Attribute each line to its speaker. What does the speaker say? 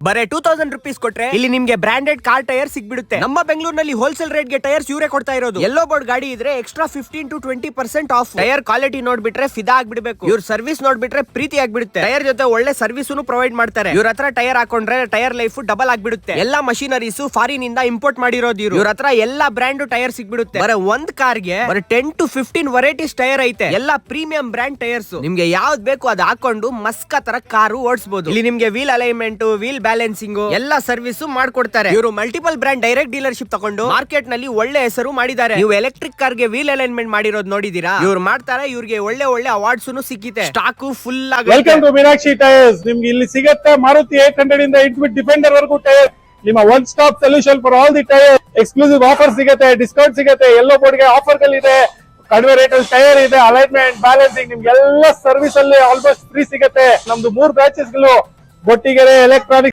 Speaker 1: ಬರೇ 2000 ರೂಪೀಸ್ ಕೊಟ್ರೆ ಇಲ್ಲಿ ನಿಮ್ಗೆ ಬ್ರಾಂಡೆಡ್ ಕಾರ್ ಟೈರ್ ಸಿಗ್ಬಿಡುತ್ತೆ. ನಮ್ಮ ಬೆಂಗಳೂರಿನಲ್ಲಿ ಹೋಲ್ಸೇಲ್ ರೇಟ್ ಗೆ ಟೈರ್ಸ್ ಇವರೇ ಕೊಡ್ತಾ ಇರೋದು. ಎಲ್ಲೋ ಬೋರ್ಡ್ ಗಾಡಿ ಇದ್ರೆ extra 15 to 20% off. Tyre quality ನೋಡ್ಬಿಟ್ರೆ ಫಿದಾ ಆಗ್ಬಿಡ್ಬೇಕು. ಇವ್ರ ಸರ್ವಿಸ್ ನೋಡ್ಬಿಟ್ರೆ ಪ್ರೀತಿ ಆಗ್ಬಿಡುತ್ತೆ. ಟೈರ್ ಜೊತೆ ಒಳ್ಳೆ ಸರ್ವಿಸ್ ಪ್ರೊವೈಡ್ ಮಾಡ್ತಾರೆ. ಇವ್ರ ಹತ್ರ ಟೈರ್ ಹಾಕೊಂಡ್ರೆ ಟೈರ್ ಲೈಫ್ ಡಬಲ್ ಆಗ್ಬಿಡುತ್ತೆ. ಎಲ್ಲಾ ಮಷಿನರೀಸ್ ಫಾರಿನ್ ಇಂದ ಇಂಪೋರ್ಟ್ ಮಾಡಿರೋದು. ಇವ್ರ ಹತ್ರ ಎಲ್ಲಾ ಬ್ರಾಂಡ್ ಟೈರ್ ಸಿಗ್ಬಿಡುತ್ತೆ. ಬರೀ ಒಂದ್ ಕಾರ್ಗೆ 10 to 15 ವೆರೈಟೀಸ್ ಟೈರ್ ಐತೆ. ಎಲ್ಲಾ ಪ್ರೀಮಿಯಂ ಬ್ರಾಂಡ್ ಟೈರ್ಸ್. ನಿಮ್ಗೆ ಯಾವ್ದು ಬೇಕು ಅದ್ ಹಾಕೊಂಡು ಮಸ್ಕ ತರ ಕಾರು ಓಡಿಸಬಹುದು. ಇಲ್ಲಿ ನಿಮ್ಗೆ ವೀಲ್ ಅಲೈನ್ಮೆಂಟ್, ವೀಲ್ ಬ್ಯಾಲೆನ್ಸಿಂಗ್ ಎಲ್ಲಾ ಸರ್ವಿಸ್ ಮಾಡ್ಕೊಡ್ತಾರೆ. ಇವರು ಮಲ್ಟಿಪಲ್ ಬ್ರಾಂಡ್ ಡೈರೆಕ್ಟ್ ಡೀಲರ್ಶಿಪ್ ತಗೊಂಡು ಮಾರ್ಕೆಟ್ ನಲ್ಲಿ ಒಳ್ಳೆ ಹೆಸರು ಮಾಡಿದ್ದಾರೆ. ನೀವು ಎಲೆಕ್ಟ್ರಿಕ್ ಕಾರ್ ಗೆ ವೀಲ್ ಅಲೈನ್ಮೆಂಟ್ ಮಾಡಿರೋದು ನೋಡಿದೀರಾ? ಇವ್ರು ಮಾಡ್ತಾರೆ. ಇವ್ರಿಗೆ ಒಳ್ಳೆ ಒಳ್ಳೆ ಅವಾರ್ಡ್ಸ್ ಸಿಕ್ಕಿದೆ. ಸ್ಟಾಕ್ ಫುಲ್ ಆಗಿದೆ.
Speaker 2: Welcome to Meenakshi tyres. ನಿಮ್ಗೆ ಇಲ್ಲಿ ಸಿಗುತ್ತೆ ಮಾರುತಿ 800 ಇಂದ ಇನ್ಫಿನಿಟಿ ಡಿಫೆಂಡರ್ ವರೆಗೂ ಟೈರ್. ನಿಮ್ಮ one stop solution for all the tyre. Exclusive offer ಸಿಗುತ್ತೆ, ಡಿಸ್ಕೌಂಟ್ ಸಿಗುತ್ತೆ. ಎಲ್ಲೋ ಬೋರ್ಡ್ ಗೆ ಆಫರ್ ಗಳಿದೆ, ಕಡಿಮೆ ರೇಟ್ ಅಲ್ಲಿ ಟೈರ್ ಇದೆ, ಅಲೈನ್ಮೆಂಟ್, ಬ್ಯಾಲೆನ್ಸಿಂಗ್, ನಿಮ್ಗೆಲ್ಲ ಸರ್ವಿಸ್ ಅಲ್ಲಿ ಆಲ್ಮೋಸ್ಟ್ ಫ್ರೀ ಸಿಗುತ್ತೆ. ನಮ್ದು 3 ಬ್ರಾಂಚಸ್ ಗಳು: ಬೊಟ್ಟಿಗೆರೆ, ಎಲೆಕ್ಟ್ರಾನಿಕ್ಸ್,